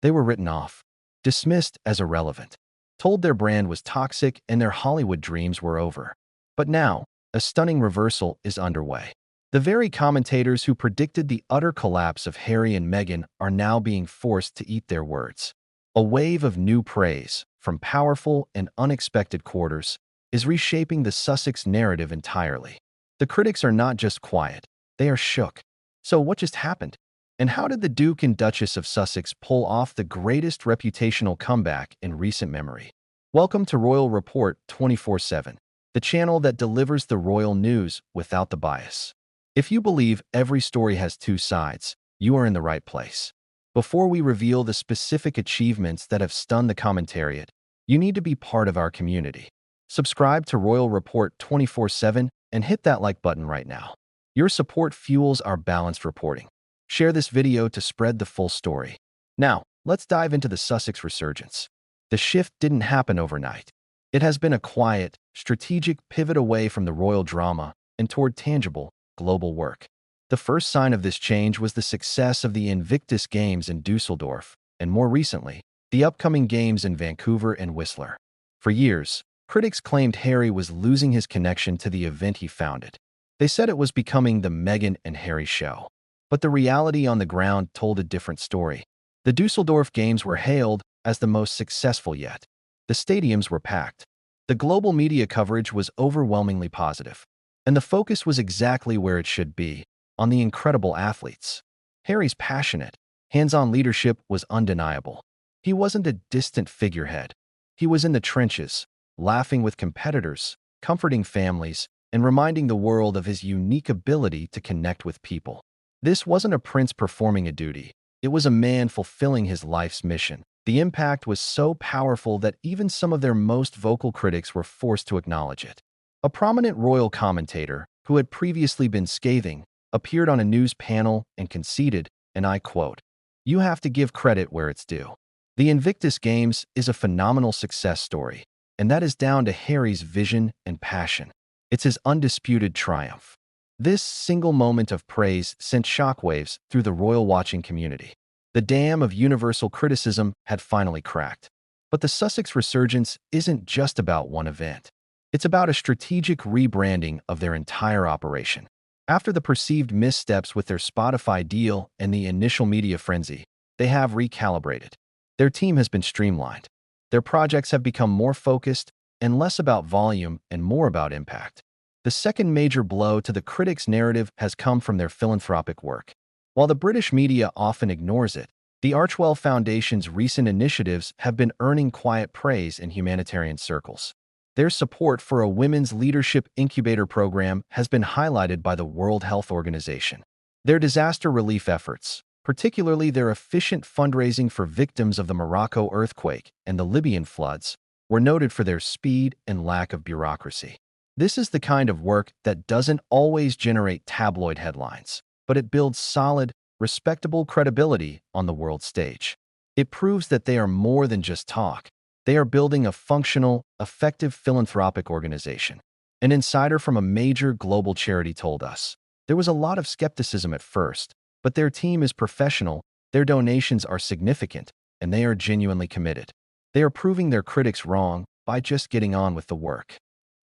They were written off, dismissed as irrelevant, told their brand was toxic and their Hollywood dreams were over. But now, a stunning reversal is underway. The very commentators who predicted the utter collapse of Harry and Meghan are now being forced to eat their words. A wave of new praise, from powerful and unexpected quarters, is reshaping the Sussex narrative entirely. The critics are not just quiet, they are shook. So what just happened? And how did the Duke and Duchess of Sussex pull off the greatest reputational comeback in recent memory? Welcome to Royal Report 24/7, the channel that delivers the royal news without the bias. If you believe every story has two sides, you are in the right place. Before we reveal the specific achievements that have stunned the commentariat, you need to be part of our community. Subscribe to Royal Report 24/7 and hit that like button right now. Your support fuels our balanced reporting. Share this video to spread the full story. Now, let's dive into the Sussex resurgence. The shift didn't happen overnight. It has been a quiet, strategic pivot away from the royal drama and toward tangible, global work. The first sign of this change was the success of the Invictus Games in Dusseldorf, and more recently, the upcoming games in Vancouver and Whistler. For years, critics claimed Harry was losing his connection to the event he founded. They said it was becoming the Meghan and Harry show. But the reality on the ground told a different story. The Dusseldorf Games were hailed as the most successful yet. The stadiums were packed. The global media coverage was overwhelmingly positive. And the focus was exactly where it should be, on the incredible athletes. Harry's passionate, hands-on leadership was undeniable. He wasn't a distant figurehead. He was in the trenches, laughing with competitors, comforting families, and reminding the world of his unique ability to connect with people. This wasn't a prince performing a duty. It was a man fulfilling his life's mission. The impact was so powerful that even some of their most vocal critics were forced to acknowledge it. A prominent royal commentator, who had previously been scathing, appeared on a news panel and conceded, and I quote, "You have to give credit where it's due. The Invictus Games is a phenomenal success story, and that is down to Harry's vision and passion. It's his undisputed triumph." This single moment of praise sent shockwaves through the royal watching community. The dam of universal criticism had finally cracked. But the Sussex resurgence isn't just about one event. It's about a strategic rebranding of their entire operation. After the perceived missteps with their Spotify deal and the initial media frenzy, they have recalibrated. Their team has been streamlined. Their projects have become more focused and less about volume and more about impact. The second major blow to the critics' narrative has come from their philanthropic work. While the British media often ignores it, the Archewell Foundation's recent initiatives have been earning quiet praise in humanitarian circles. Their support for a women's leadership incubator program has been highlighted by the World Health Organization. Their disaster relief efforts, particularly their efficient fundraising for victims of the Morocco earthquake and the Libyan floods, were noted for their speed and lack of bureaucracy. This is the kind of work that doesn't always generate tabloid headlines, but it builds solid, respectable credibility on the world stage. It proves that they are more than just talk. They are building a functional, effective philanthropic organization. An insider from a major global charity told us, "There was a lot of skepticism at first, but their team is professional, their donations are significant, and they are genuinely committed. They are proving their critics wrong by just getting on with the work."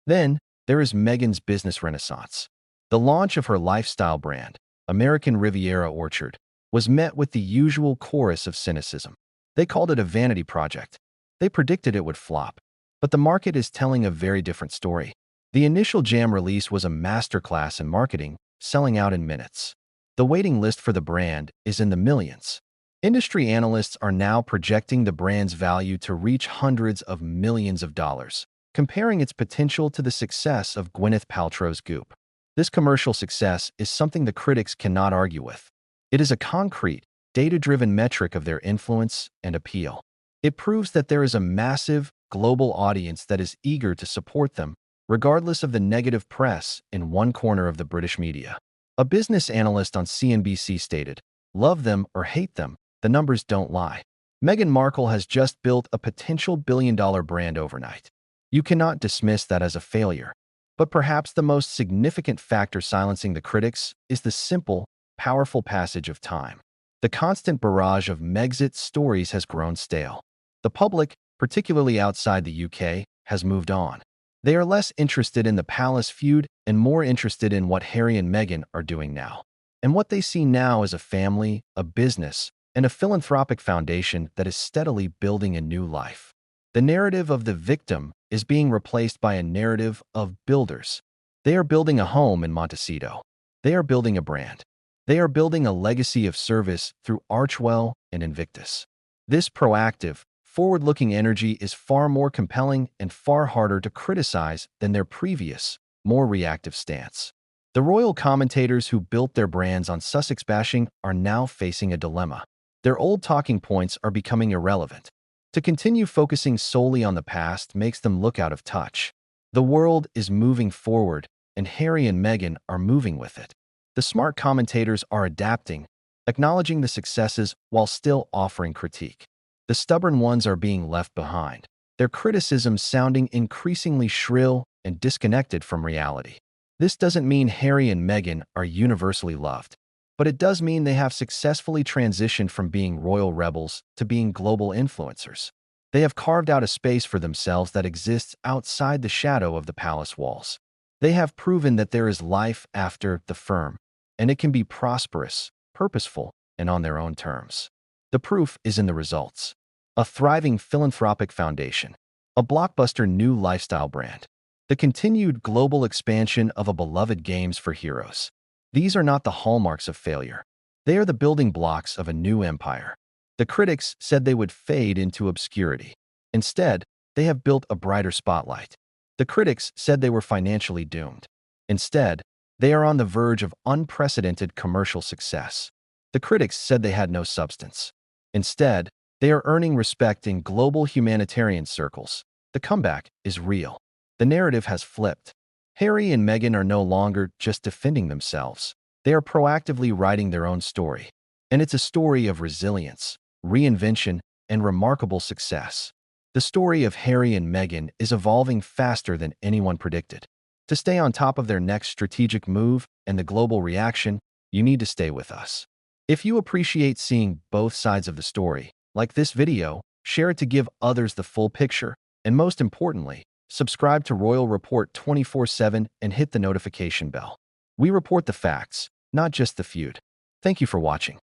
Then, there is Meghan's business renaissance. The launch of her lifestyle brand, American Riviera Orchard, was met with the usual chorus of cynicism. They called it a vanity project. They predicted it would flop. But the market is telling a very different story. The initial jam release was a masterclass in marketing, selling out in minutes. The waiting list for the brand is in the millions. Industry analysts are now projecting the brand's value to reach hundreds of millions of dollars, comparing its potential to the success of Gwyneth Paltrow's Goop. This commercial success is something the critics cannot argue with. It is a concrete, data-driven metric of their influence and appeal. It proves that there is a massive, global audience that is eager to support them, regardless of the negative press in one corner of the British media. A business analyst on CNBC stated, "Love them or hate them, the numbers don't lie." Meghan Markle has just built a potential billion-dollar brand overnight. You cannot dismiss that as a failure. But perhaps the most significant factor silencing the critics is the simple, powerful passage of time. The constant barrage of Megxit stories has grown stale. The public, particularly outside the UK, has moved on. They are less interested in the palace feud and more interested in what Harry and Meghan are doing now. And what they see now is a family, a business, and a philanthropic foundation that is steadily building a new life. The narrative of the victim is being replaced by a narrative of builders. They are building a home in Montecito. They are building a brand. They are building a legacy of service through Archewell and Invictus. This proactive, forward-looking energy is far more compelling and far harder to criticize than their previous, more reactive stance. The royal commentators who built their brands on Sussex bashing are now facing a dilemma. Their old talking points are becoming irrelevant. To continue focusing solely on the past makes them look out of touch. The world is moving forward, and Harry and Meghan are moving with it. The smart commentators are adapting, acknowledging the successes while still offering critique. The stubborn ones are being left behind, their criticisms sounding increasingly shrill and disconnected from reality. This doesn't mean Harry and Meghan are universally loved, but it does mean they have successfully transitioned from being royal rebels to being global influencers. They have carved out a space for themselves that exists outside the shadow of the palace walls. They have proven that there is life after the firm, and it can be prosperous, purposeful, and on their own terms. The proof is in the results. A thriving philanthropic foundation, a blockbuster new lifestyle brand, the continued global expansion of a beloved games for heroes. These are not the hallmarks of failure. They are the building blocks of a new empire. The critics said they would fade into obscurity. Instead, they have built a brighter spotlight. The critics said they were financially doomed. Instead, they are on the verge of unprecedented commercial success. The critics said they had no substance. Instead, they are earning respect in global humanitarian circles. The comeback is real. The narrative has flipped. Harry and Meghan are no longer just defending themselves. They are proactively writing their own story. And it's a story of resilience, reinvention, and remarkable success. The story of Harry and Meghan is evolving faster than anyone predicted. To stay on top of their next strategic move and the global reaction, you need to stay with us. If you appreciate seeing both sides of the story, like this video, share it to give others the full picture, and most importantly, subscribe to Royal Report 24/7 and hit the notification bell. We report the facts, not just the feud. Thank you for watching.